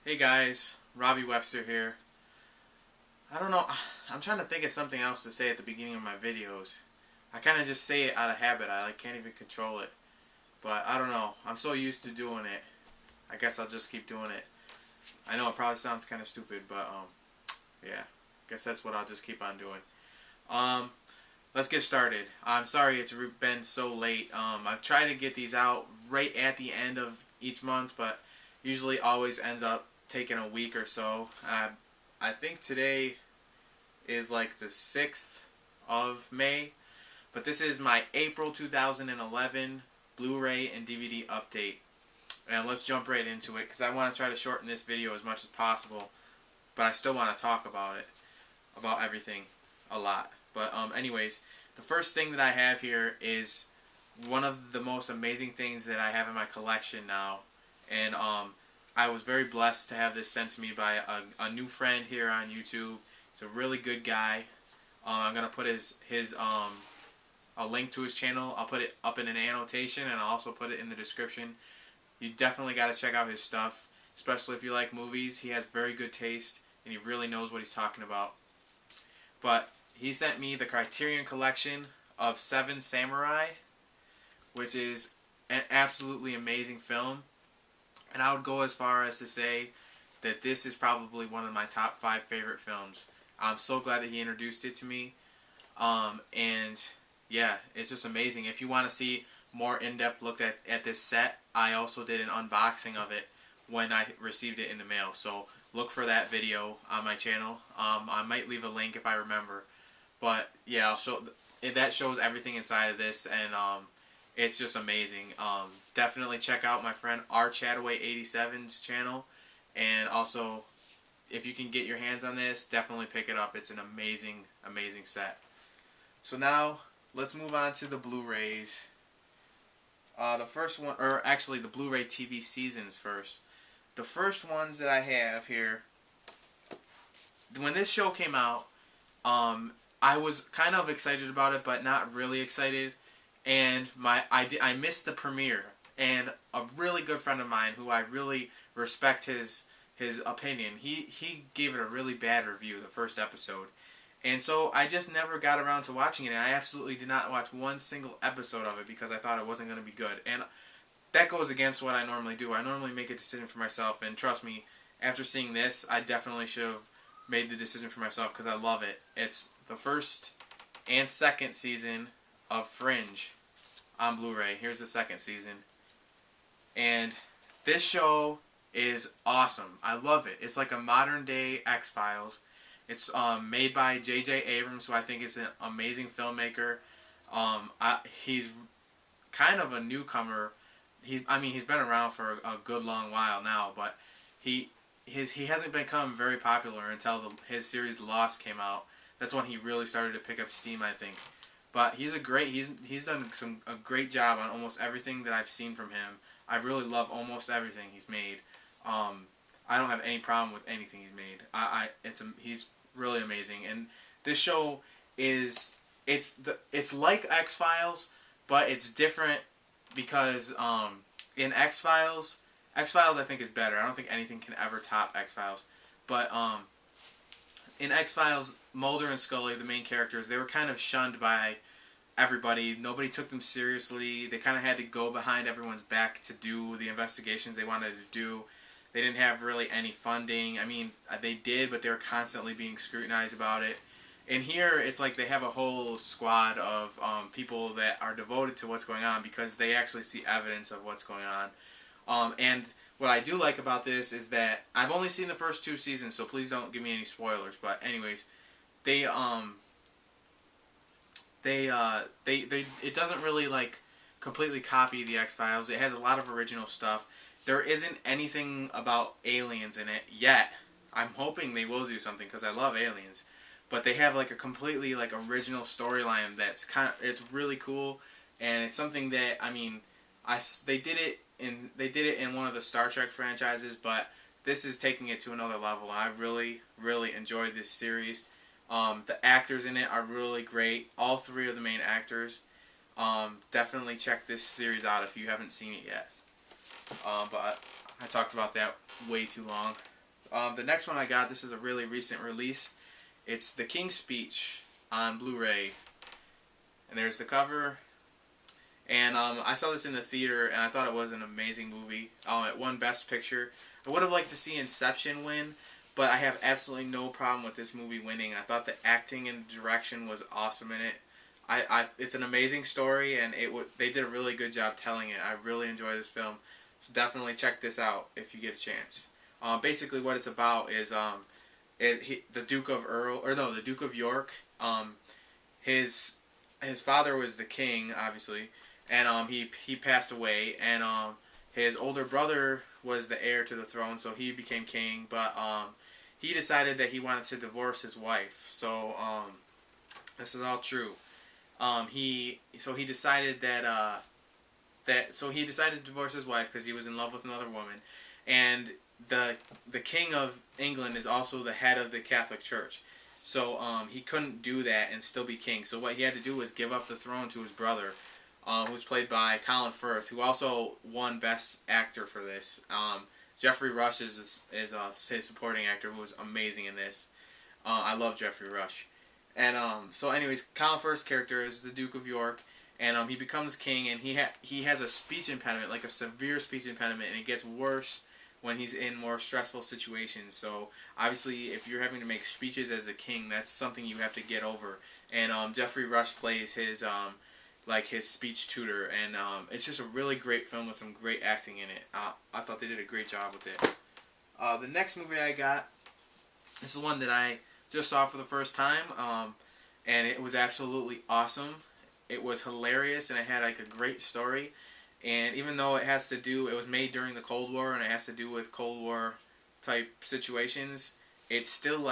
Hey guys, Robbie Webster here. I don't know, I'm trying to think of something else to say at the beginning of my videos. I kind of just say it out of habit, I can't even control it. But I don't know, I'm so used to doing it. I guess I'll just keep doing it. I know it probably sounds kind of stupid, but yeah. I guess that's what I'll just keep on doing. Let's get started. I'm sorry it's been so late. I've tried to get these out right at the end of each month, but usually always ends up taking a week or so. I think today is like the 6th of May, but this is my April 2011 Blu-ray and DVD update. And let's jump right into it because I want to try to shorten this video as much as possible, but I still want to talk about it, about everything a lot. But anyways, the first thing that I have here is one of the most amazing things that I have in my collection now. And I was very blessed to have this sent to me by a new friend here on YouTube. He's a really good guy. I'm going to put a link to his channel. I'll put it up in an annotation, and I'll also put it in the description. You definitely got to check out his stuff, especially if you like movies. He has very good taste, and he really knows what he's talking about. But he sent me the Criterion Collection of 7 Samurai, which is an absolutely amazing film. And I would go as far as to say that this is probably one of my top 5 favorite films. I'm so glad that he introduced it to me. And yeah, it's just amazing. If you want to see more in-depth look at this set, I also did an unboxing of it when I received it in the mail. So look for that video on my channel. I might leave a link if I remember. But yeah, that shows everything inside of this, and it's just amazing. Definitely check out my friend rchataway87's channel, and also if you can get your hands on this, definitely pick it up. It's an amazing, amazing set. So now let's move on to the Blu-rays. The first one, or actually the Blu-ray TV seasons first. The first ones that I have here, when this show came out, I was kind of excited about it, but not really excited. And I missed the premiere. And a really good friend of mine, who I really respect his opinion, he gave it a really bad review, the first episode. And so I just never got around to watching it. And I absolutely did not watch one single episode of it because I thought it wasn't going to be good. And that goes against what I normally do. I normally make a decision for myself. And trust me, after seeing this, I definitely should have made the decision for myself because I love it. It's the first and second season of Fringe on Blu-ray. Here's the second season. And this show is awesome. I love it. It's like a modern day X-Files. It's made by J.J. Abrams, who I think is an amazing filmmaker. He's kind of a newcomer. He's been around for a good long while now, but he hasn't become very popular until his series Lost came out. That's when he really started to pick up steam, I think. But he's done a great job on almost everything that I've seen from him. I really love almost everything he's made. I don't have any problem with anything he's made. He's really amazing. And this show it's like X-Files, but it's different because in X-Files I think is better. I don't think anything can ever top X-Files. But in X-Files, Mulder and Scully, the main characters, they were kind of shunned by everybody. Nobody took them seriously. They kind of had to go behind everyone's back to do the investigations they wanted to do. They didn't have really any funding. I mean, they did, but they were constantly being scrutinized about it. And here, it's like they have a whole squad of people that are devoted to what's going on because they actually see evidence of what's going on. And what I do like about this is that I've only seen the first 2 seasons, so please don't give me any spoilers. But anyways, it doesn't really like completely copy the X-Files. It has a lot of original stuff. There isn't anything about aliens in it yet. I'm hoping they will do something because I love aliens. But they have like a completely like original storyline that's it's really cool, and it's something that they did it in one of the Star Trek franchises, but this is taking it to another level. And I really, really enjoyed this series. The actors in it are really great. All 3 of the main actors. Definitely check this series out if you haven't seen it yet. But I talked about that way too long. The next one I got, this is a really recent release. It's The King's Speech on Blu-ray. And there's the cover. And I saw this in the theater, and I thought it was an amazing movie. It won Best Picture. I would have liked to see Inception win, but I have absolutely no problem with this movie winning. I thought the acting and the direction was awesome in it. It's an amazing story, and they did a really good job telling it. I really enjoy this film, so definitely check this out if you get a chance. Basically, what it's about is the Duke of York. His father was the king, obviously, and he passed away, and his older brother was the heir to the throne, so he became king. But he decided that he wanted to divorce his wife. So this is all true. He decided to divorce his wife because he was in love with another woman, and the king of England is also the head of the Catholic Church. So he couldn't do that and still be king. So what he had to do was give up the throne to his brother, who was played by Colin Firth, who also won Best Actor for this. Jeffrey Rush is his supporting actor, who was amazing in this. I love Jeffrey Rush. And so anyways, Colin Firth's character is the Duke of York, and he becomes king, and he has a speech impediment, like a severe speech impediment, and it gets worse when he's in more stressful situations. So obviously, if you're having to make speeches as a king, that's something you have to get over. And Jeffrey Rush plays his speech tutor, and it's just a really great film with some great acting in it. I thought they did a great job with it. The next movie I got, this is one that I just saw for the first time, and it was absolutely awesome. It was hilarious, and it had like a great story. And even though it was made during the Cold War, and it has to do with Cold War type situations, it still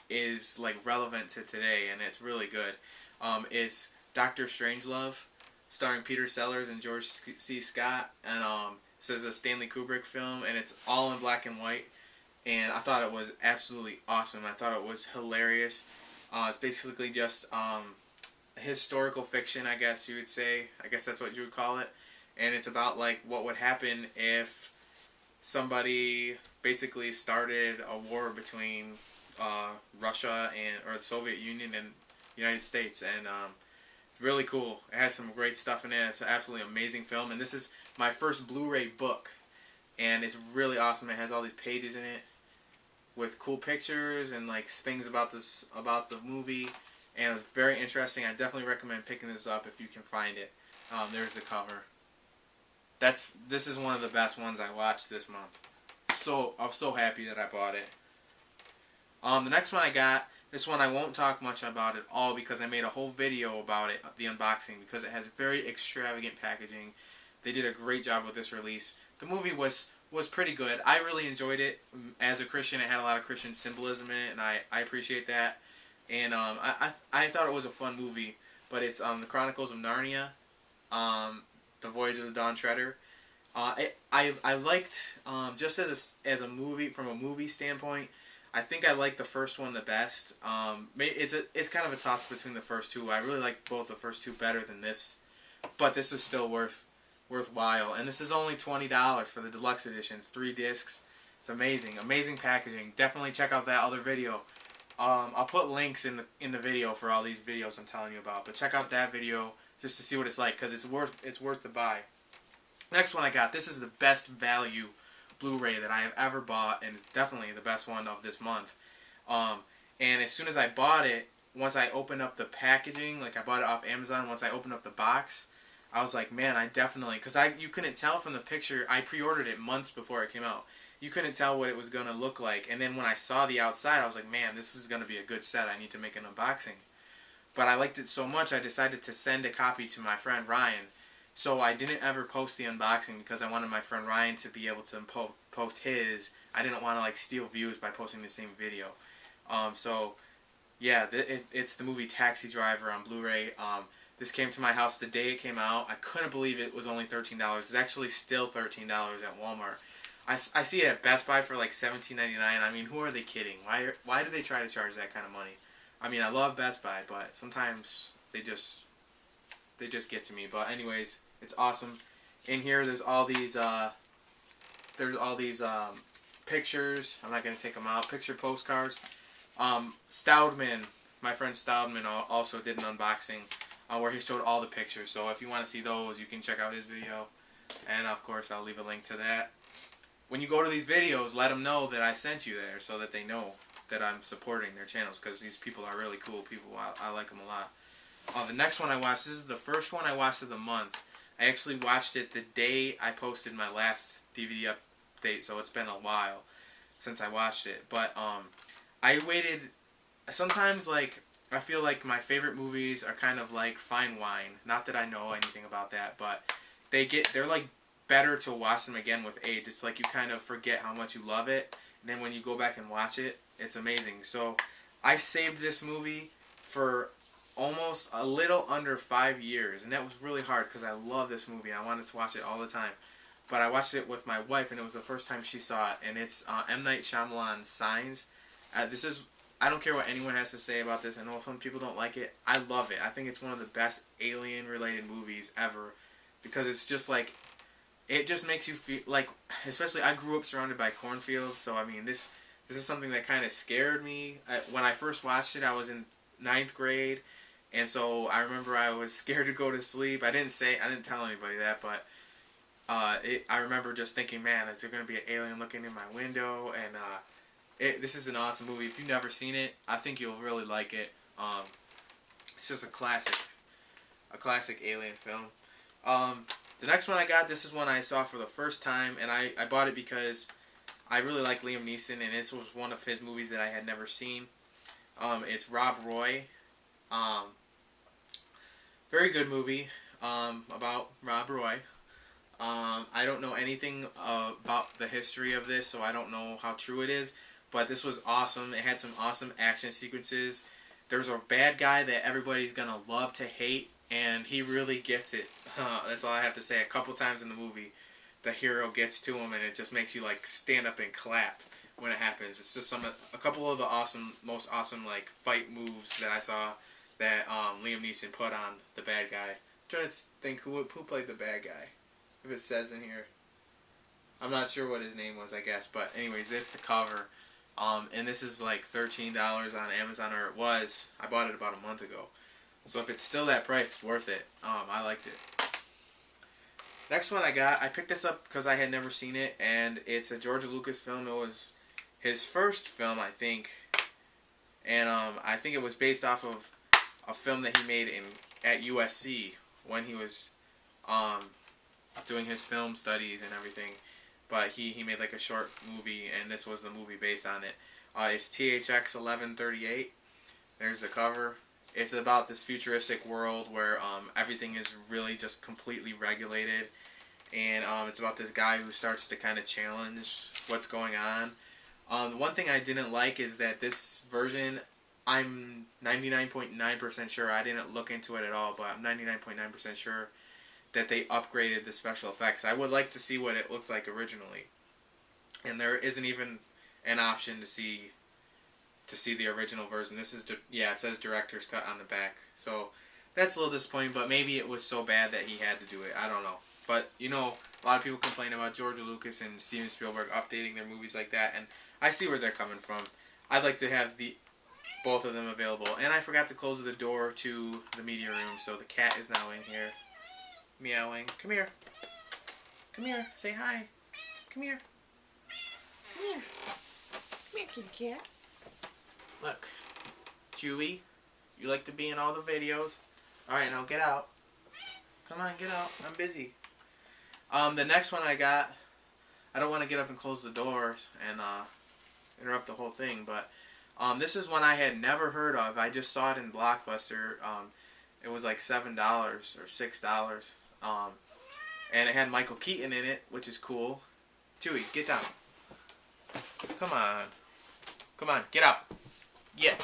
is relevant to today, and it's really good. It's Dr. Strangelove, starring Peter Sellers and George C. Scott, and this is a Stanley Kubrick film, and it's all in black and white. And I thought it was absolutely awesome. I thought it was hilarious. It's basically just historical fiction, I guess you would say. I guess that's what you would call it. And it's about what would happen if somebody basically started a war between Russia or the Soviet Union and the United States. And it's really cool. It has some great stuff in it. It's an absolutely amazing film. And this is my first Blu-ray book. And it's really awesome. It has all these pages in it with cool pictures and things about the movie, and it's very interesting. I definitely recommend picking this up if you can find it. There's the cover. This is one of the best ones I watched this month. So I'm so happy that I bought it. The next one I got, this one I won't talk much about at all because I made a whole video about it, the unboxing, because it has very extravagant packaging. They did a great job with this release. The movie was pretty good. I really enjoyed it. As a Christian, it had a lot of Christian symbolism in it, and I appreciate that. And I thought it was a fun movie. But it's the Chronicles of Narnia, The Voyage of the Dawn Treader. I liked, just as a movie, from a movie standpoint, I think I liked the first one the best. It's kind of a toss between the first two. I really like both the first two better than this, but this is still worthwhile. And this is only $20 for the deluxe edition. It's 3 discs. It's amazing, amazing packaging. Definitely check out that other video. I'll put links in the video for all these videos I'm telling you about. But check out that video just to see what it's like, because it's worth the buy. Next one I got. This is the best value Blu-ray that I have ever bought, and it's definitely the best one of this month. And as soon as I bought it, once I opened up the packaging, I bought it off Amazon, once I opened up the box, I was like, man, I definitely, because you couldn't tell from the picture. I pre-ordered it months before it came out. You couldn't tell what it was going to look like. And then when I saw the outside, I was like, man, this is going to be a good set. I need to make an unboxing. But I liked it so much, I decided to send a copy to my friend Ryan. So I didn't ever post the unboxing because I wanted my friend Ryan to be able to post his. I didn't want to steal views by posting the same video. So yeah, it's the movie Taxi Driver on Blu-ray. This came to my house the day it came out. I couldn't believe it was only $13. It's actually still $13 at Walmart. I see it at Best Buy for $17.99. I mean, who are they kidding? Why do they try to charge that kind of money? I mean, I love Best Buy, but sometimes they just get to me. But anyways, it's awesome. In here, there's all these pictures. I'm not going to take them out. Picture postcards. Stoudman, my friend Stoudman also did an unboxing where he showed all the pictures. So if you want to see those, you can check out his video. And of course, I'll leave a link to that. When you go to these videos, let them know that I sent you there so that they know that I'm supporting their channels, because these people are really cool people. I like them a lot. The next one I watched, this is the first one I watched of the month. I actually watched it the day I posted my last DVD update, so it's been a while since I watched it. But I waited. Sometimes, like, I feel like my favorite movies are kind of like fine wine. Not that I know anything about that, but they're like better to watch them again with age. It's like you kind of forget how much you love it, and then when you go back and watch it, it's amazing. So I saved this movie for almost a little under 5 years, and that was really hard because I love this movie. I wanted to watch it all the time, but I watched it with my wife, and it was the first time she saw it. And it's M. Night Shyamalan's Signs. I don't care what anyone has to say about this. I know some people don't like it. I love it. I think it's one of the best alien-related movies ever, because it's just like, it just makes you feel like, especially I grew up surrounded by cornfields, so I mean this is something that kind of scared me. When I first watched it, I was in 9th grade, and so I remember I was scared to go to sleep. I didn't tell anybody that, but I remember just thinking, man, is there going to be an alien looking in my window? And this is an awesome movie. If you've never seen it, I think you'll really like it. It's just a classic alien film. The next one I got, this is one I saw for the first time, and I bought it because I really like Liam Neeson, and this was one of his movies that I had never seen. It's Rob Roy. Very good movie about Rob Roy. I don't know anything about the history of this, so I don't know how true it is, but this was awesome. It had some awesome action sequences. There's a bad guy that everybody's gonna love to hate, and he really gets it. That's all I have to say. A couple times in the movie, the hero gets to him, and it just makes you like stand up and clap when it happens. It's just a couple of the most awesome like fight moves that I saw that Liam Neeson put on the bad guy. I'm trying to think who played the bad guy. If it says in here, I'm not sure what his name was, I guess. But anyways, it's the cover. And this is like $13 on Amazon, or it was. I bought it about a month ago. So if it's still that price, it's worth it. I liked it. Next one I picked this up because I had never seen it, and it's a George Lucas film. It was his first film, I think. And I think it was based off of a film that he made at USC when he was doing his film studies and everything. But he made like a short movie, and this was the movie based on it. It's THX 1138. There's the cover. It's about this futuristic world where everything is really just completely regulated, and it's about this guy who starts to kind of challenge what's going on. The one thing I didn't like is that this version, I'm 99.9% sure, I didn't look into it at all, but I'm 99.9% sure that they upgraded the special effects. I would like to see what it looked like originally, and there isn't even an option to see the original version. This is it says director's cut on the back, so that's a little disappointing. But maybe it was so bad that he had to do it. I don't know. But you know, a lot of people complain about George Lucas and Steven Spielberg updating their movies like that, and I see where they're coming from. I'd like to have both of them available. And I forgot to close the door to the media room, so the cat is now in here, meowing. Come here. Come here. Say hi. Come here. Come here. Come here, kitty cat. Look, Chewy, you like to be in all the videos. Alright, now get out. Come on, get out. I'm busy. The next one I got, I don't want to get up and close the doors and interrupt the whole thing, but this is one I had never heard of. I just saw it in Blockbuster. It was like $7 or $6. And it had Michael Keaton in it, which is cool. Chewy, get down. Come on. Come on, get out. Yeah.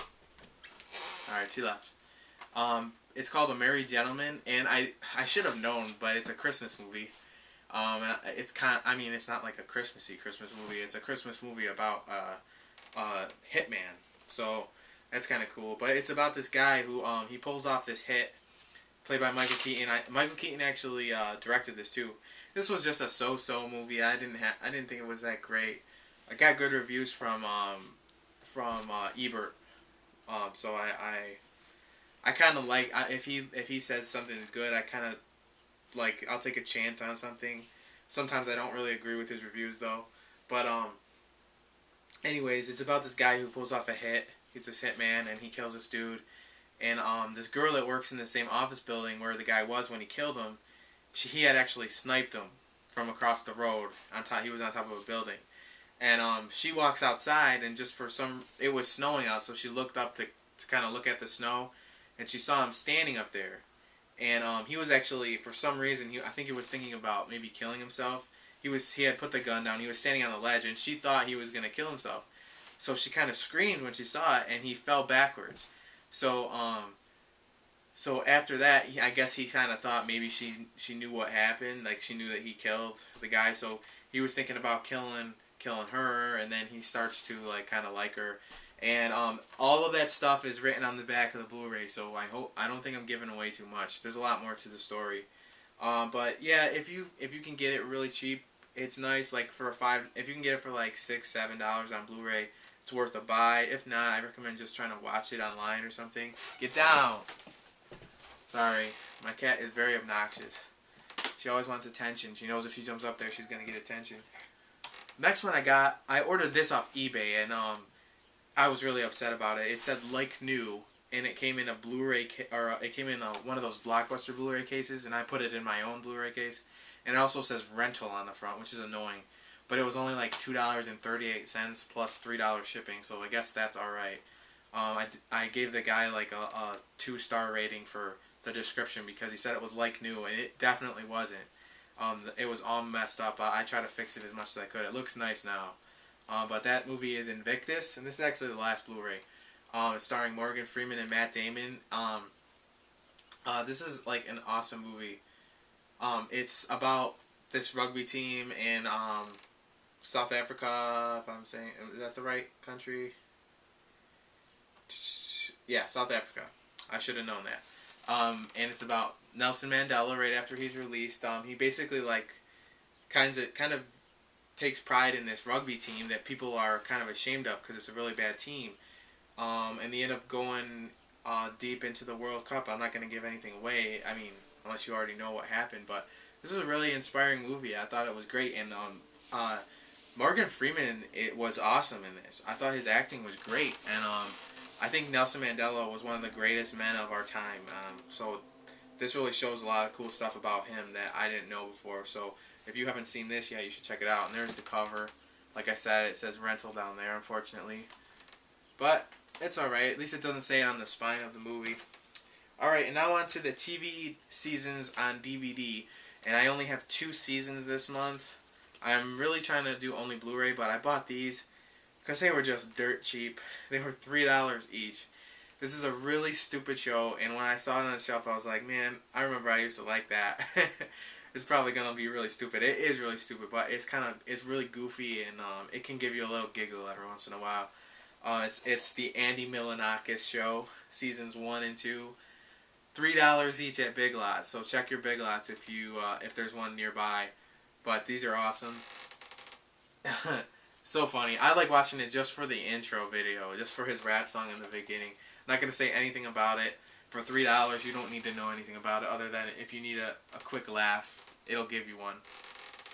Alright, she left. It's called A Merry Gentleman, and I should have known, but it's a Christmas movie. It's it's not like a Christmas movie. It's a Christmas movie about hitman. So that's kind of cool. But it's about this guy who he pulls off this hit, played by Michael Keaton. Michael Keaton actually directed this too. This was just a so-so movie. I didn't think it was that great. I got good reviews from Ebert. So I kind of like, if he says something is good, I kind of like, I'll take a chance on something. Sometimes I don't really agree with his reviews though. But anyways, it's about this guy who pulls off a hit. He's this hitman and he kills this dude. And this girl that works in the same office building where the guy was when he killed him, he had actually sniped him from across the road. On top, he was on top of a building. And she walks outside, and just for some, it was snowing out, so she looked up to kind of look at the snow, and she saw him standing up there. And he was actually, for some reason, I think he was thinking about maybe killing himself. He had put the gun down. He was standing on the ledge, and she thought he was going to kill himself. So she kind of screamed when she saw it, and he fell backwards. So so after that, I guess he kind of thought maybe she knew what happened. Like, she knew that he killed the guy. So he was thinking about killing her, and then he starts to like kind of like her. And all of that stuff is written on the back of the Blu-ray, so I don't think I'm giving away too much. There's a lot more to the story. But yeah, if you can get it really cheap, it's nice. Like for if you can get it for like $6-7 on Blu-ray, it's worth a buy. If not, I recommend just trying to watch it online or something. Get down. Sorry, my cat is very obnoxious. She always wants attention. She knows if she jumps up there, she's gonna get attention. Next one I ordered this off eBay, and I was really upset about it. It said like new, and it came in a Blu-ray it came in one of those Blockbuster Blu-ray cases, and I put it in my own Blu-ray case. And it also says rental on the front, which is annoying. But it was only like $2.38 plus $3 shipping, so I guess that's all right. I gave the guy like a 2-star rating for the description because he said it was like new, and it definitely wasn't. It was all messed up. I tried to fix it as much as I could. It looks nice now. But that movie is Invictus, and this is actually the last Blu-ray. It's starring Morgan Freeman and Matt Damon. This is like an awesome movie. It's about this rugby team in South Africa, if I'm saying, is that the right country? Yeah, South Africa. I should have known that. And it's about Nelson Mandela right after he's released. He basically like kind of takes pride in this rugby team that people are kind of ashamed of because it's a really bad team. And they end up going deep into the World Cup. I'm not going to give anything away. I mean, unless you already know what happened. But this is a really inspiring movie. I thought it was great. And Morgan Freeman, it was awesome in this. I thought his acting was great. And I think Nelson Mandela was one of the greatest men of our time. So this really shows a lot of cool stuff about him that I didn't know before. So if you haven't seen this yet, you should check it out. And there's the cover. Like I said, it says rental down there, unfortunately. But it's alright. At least it doesn't say it on the spine of the movie. Alright, and now on to the TV seasons on DVD. And I only have 2 seasons this month. I'm really trying to do only Blu-ray, but I bought these because they were just dirt cheap. They were $3 each. This is a really stupid show, and when I saw it on the shelf, I was like, man, I remember I used to like that. It's probably going to be really stupid. It is really stupid, but it's really goofy, and it can give you a little giggle every once in a while. It's the Andy Milonakis show, seasons 1 and 2. $3 each at Big Lots, so check your Big Lots if there's one nearby. But these are awesome. So funny. I like watching it just for the intro video, just for his rap song in the beginning. I'm not going to say anything about it. For $3, you don't need to know anything about it other than if you need a quick laugh, it'll give you one.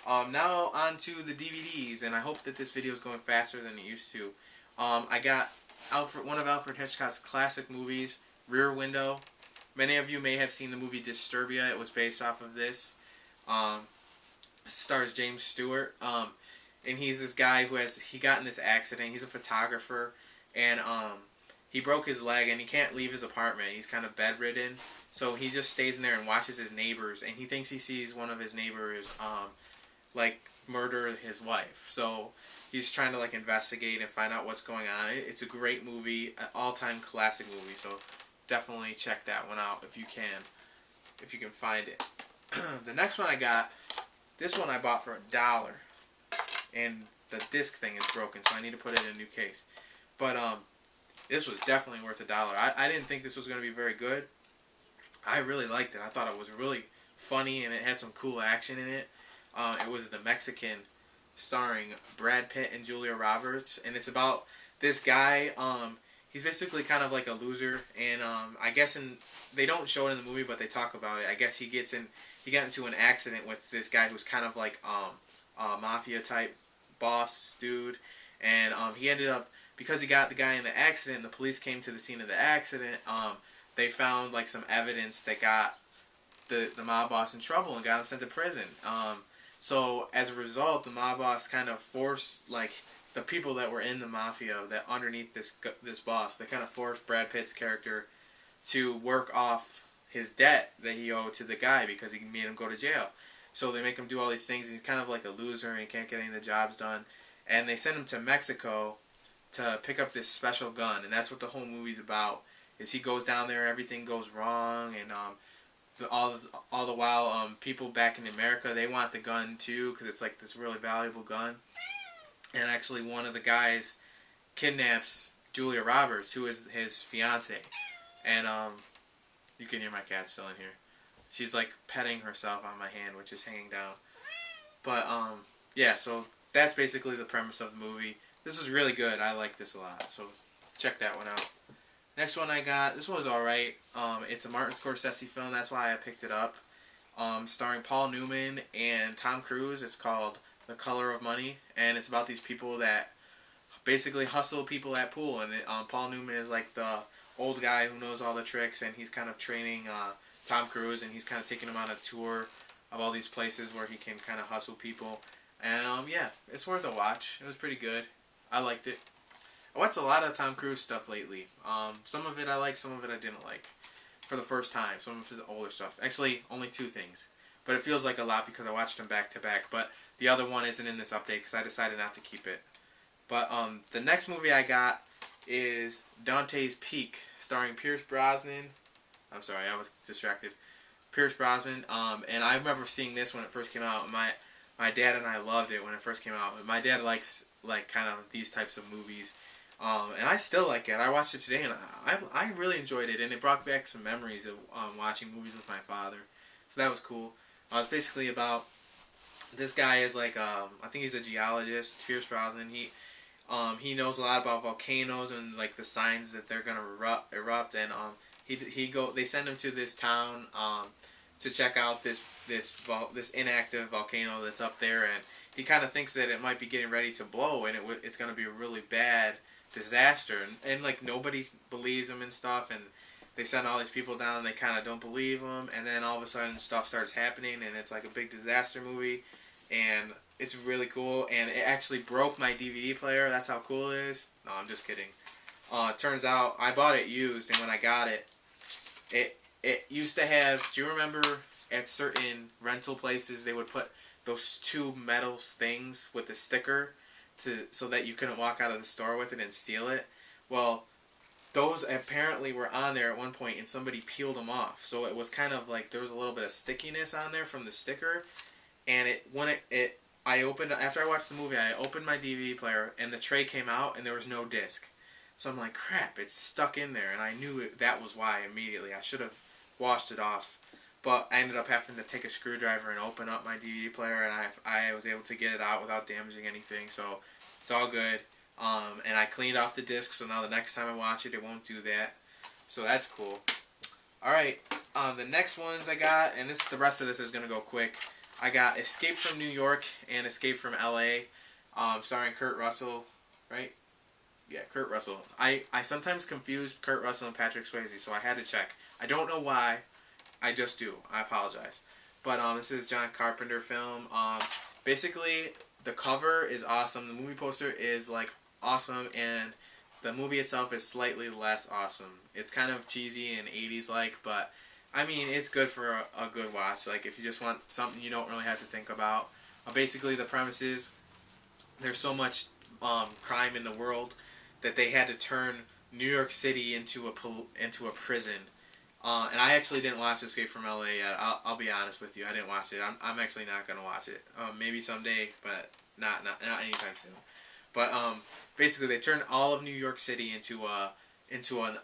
Now on to the DVDs, and I hope that this video is going faster than it used to. I got one of Alfred Hitchcock's classic movies, Rear Window. Many of you may have seen the movie Disturbia. It was based off of this. Stars James Stewart. And he's this guy who he got in this accident. He's a photographer, and he broke his leg and he can't leave his apartment. He's kind of bedridden, so he just stays in there and watches his neighbors, and he thinks he sees one of his neighbors like murder his wife. So he's trying to like investigate and find out what's going on. It's a great movie, an all-time classic movie, so definitely check that one out if you can find it. The next one I got, this one I bought for $1. And the disc thing is broken, so I need to put it in a new case. But this was definitely worth $1. I didn't think this was going to be very good. I really liked it. I thought it was really funny, and it had some cool action in it. It was the Mexican starring Brad Pitt and Julia Roberts, and it's about this guy. He's basically kind of like a loser, and I guess they don't show it in the movie, but they talk about it. I guess he got into an accident with this guy who's kind of like a mafia type boss dude, and he ended up, because he got the guy in the accident. The police came to the scene of the accident. They found like some evidence that got the mob boss in trouble and got him sent to prison. So as a result, the mob boss kind of forced like the people that were in the mafia that underneath this boss. They kind of forced Brad Pitt's character to work off his debt that he owed to the guy because he made him go to jail. So they make him do all these things. And he's kind of like a loser and he can't get any of the jobs done. And they send him to Mexico to pick up this special gun, and that's what the whole movie's about. Is he goes down there, everything goes wrong, and all the while, people back in America, they want the gun too because it's like this really valuable gun. And actually, one of the guys kidnaps Julia Roberts, who is his fiance, and you can hear my cat still in here. She's like petting herself on my hand, which is hanging down. But yeah, so that's basically the premise of the movie. This is really good. I like this a lot, so check that one out. Next one I got, this one was alright. It's a Martin Scorsese film, that's why I picked it up. Starring Paul Newman and Tom Cruise. It's called The Color of Money, and it's about these people that basically hustle people at pool. And Paul Newman is like the old guy who knows all the tricks, and he's kind of training Tom Cruise, and he's kind of taking him on a tour of all these places where he can kind of hustle people. And yeah, it's worth a watch. It was pretty good. I liked it. I watched a lot of Tom Cruise stuff lately. Some of it I liked, some of it I didn't like. For the first time, some of his older stuff. Actually, only 2 things. But it feels like a lot because I watched them back to back. But the other one isn't in this update because I decided not to keep it. But the next movie I got is Dante's Peak, starring Pierce Brosnan. I'm sorry, I was distracted. Pierce Brosnan. And I remember seeing this when it first came out. My dad and I loved it when it first came out. My dad likes like kind of these types of movies. And I still like it. I watched it today and I really enjoyed it, and it brought back some memories of watching movies with my father. So that was cool. It's basically about this guy is like I think he's a geologist, Pierce Brosnan. He knows a lot about volcanoes and like the signs that they're gonna erupt, and they send him to this town to check out this inactive volcano that's up there, and he kind of thinks that it might be getting ready to blow, and it's gonna be a really bad disaster, and like nobody believes him and stuff, and they send all these people down and they kind of don't believe him, and then all of a sudden stuff starts happening and it's like a big disaster movie, and it's really cool, and it actually broke my DVD player. That's how cool it is. No, I'm just kidding. Turns out I bought it used, and when I got it used to have, do you remember at certain rental places they would put those 2 metal things with the sticker so that you couldn't walk out of the store with it and steal it? Well, those apparently were on there at one point and somebody peeled them off. So it was kind of like there was a little bit of stickiness on there from the sticker. And after I watched the movie, I opened my DVD player and the tray came out and there was no disc. So I'm like, crap, it's stuck in there. And I knew that was why immediately. I should have washed it off. But I ended up having to take a screwdriver and open up my DVD player, and I was able to get it out without damaging anything, so it's all good. And I cleaned off the disc, so now the next time I watch it, it won't do that. So that's cool. Alright, the next ones I got, and the rest of this is going to go quick. I got Escape from New York and Escape from LA, starring Kurt Russell, right? Yeah, Kurt Russell. I sometimes confuse Kurt Russell and Patrick Swayze, so I had to check. I don't know why. I just do. I apologize. But this is John Carpenter film. Basically, the cover is awesome. The movie poster is like awesome, and the movie itself is slightly less awesome. It's kind of cheesy and 80s like, but I mean it's good for a good watch. Like if you just want something you don't really have to think about. Basically, the premise is there's so much crime in the world that they had to turn New York City into a prison. And I actually didn't watch Escape from LA yet. I'll be honest with you. I didn't watch it. I'm actually not gonna watch it. Maybe someday, but not anytime soon. But basically, they turned all of New York City into an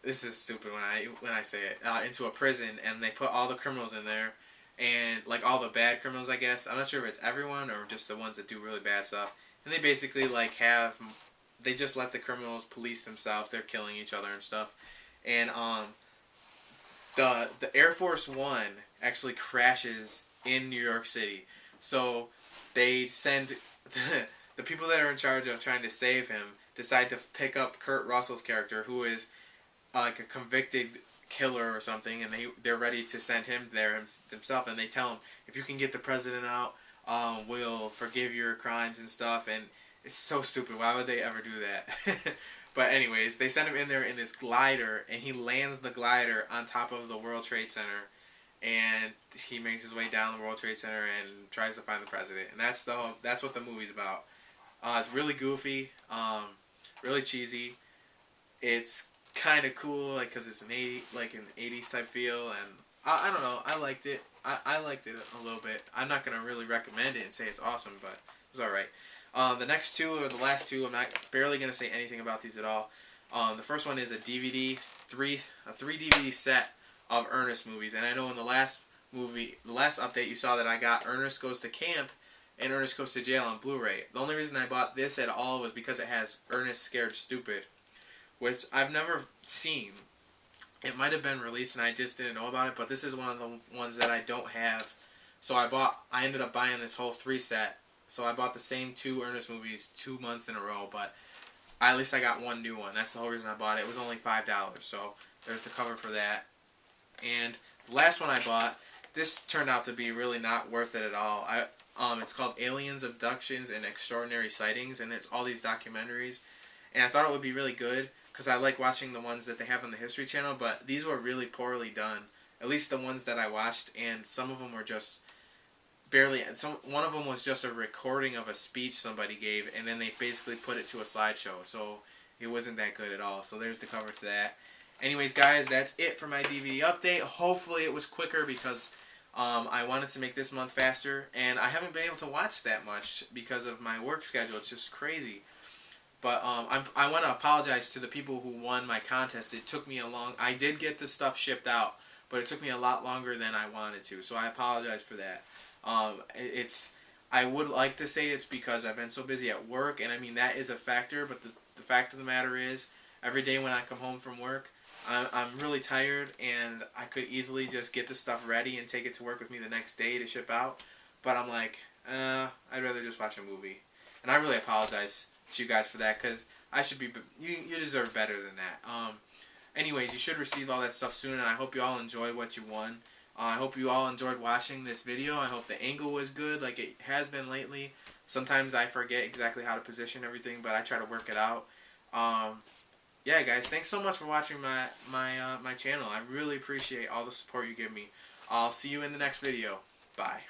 this is stupid when I say it, into a prison, and they put all the criminals in there, and like all the bad criminals, I guess. I'm not sure if it's everyone or just the ones that do really bad stuff. And they basically like they just let the criminals police themselves. They're killing each other and stuff. And the Air Force One actually crashes in New York City. So they send the people that are in charge of trying to save him decide to pick up Kurt Russell's character, who is like a convicted killer or something, and they're ready to send him there themselves. And they tell him, if you can get the president out, we'll forgive your crimes and stuff. And it's so stupid. Why would they ever do that? But anyways, they send him in there in this glider, and he lands the glider on top of the World Trade Center, and he makes his way down the World Trade Center and tries to find the president. And that's what the movie's about. It's really goofy, really cheesy. It's kind of cool, like, cause it's an 80s type feel, and I don't know. I liked it. I liked it a little bit. I'm not gonna really recommend it and say it's awesome, but it was all right. The next two, or the last two, I'm barely gonna say anything about these at all. The first one is a three DVD set of Ernest movies, and I know in the last update, you saw that I got Ernest Goes to Camp and Ernest Goes to Jail on Blu-ray. The only reason I bought this at all was because it has Ernest Scared Stupid, which I've never seen. It might have been released and I just didn't know about it, but this is one of the ones that I don't have. So I ended up buying this whole 3 set. So I bought the same 2 Ernest movies 2 months in a row, but at least I got one new one. That's the whole reason I bought it. It was only $5, so there's the cover for that. And the last one I bought, this turned out to be really not worth it at all. It's called Aliens, Abductions, and Extraordinary Sightings, and it's all these documentaries. And I thought it would be really good, because I like watching the ones that they have on the History Channel, but these were really poorly done. At least the ones that I watched, and some of them were just barely. One of them was just a recording of a speech somebody gave, and then they basically put it to a slideshow, so it wasn't that good at all. So there's the cover to that. Anyways, guys, that's it for my DVD update. Hopefully it was quicker, because I wanted to make this month faster, and I haven't been able to watch that much because of my work schedule. It's just crazy. But I want to apologize to the people who won my contest. It took me I did get the stuff shipped out, but it took me a lot longer than I wanted to. So I apologize for that. I would like to say it's because I've been so busy at work, and I mean that is a factor. But the fact of the matter is, every day when I come home from work, I'm really tired, and I could easily just get the stuff ready and take it to work with me the next day to ship out. But I'm like, I'd rather just watch a movie. And I really apologize to you guys for that, because you deserve better than that. Anyways, you should receive all that stuff soon, and I hope you all enjoy what you won. I hope you all enjoyed watching this video. I hope the angle was good, like it has been lately. Sometimes I forget exactly how to position everything, but I try to work it out. Yeah, guys, thanks so much for watching my channel. I really appreciate all the support you give me. I'll see you in the next video. Bye.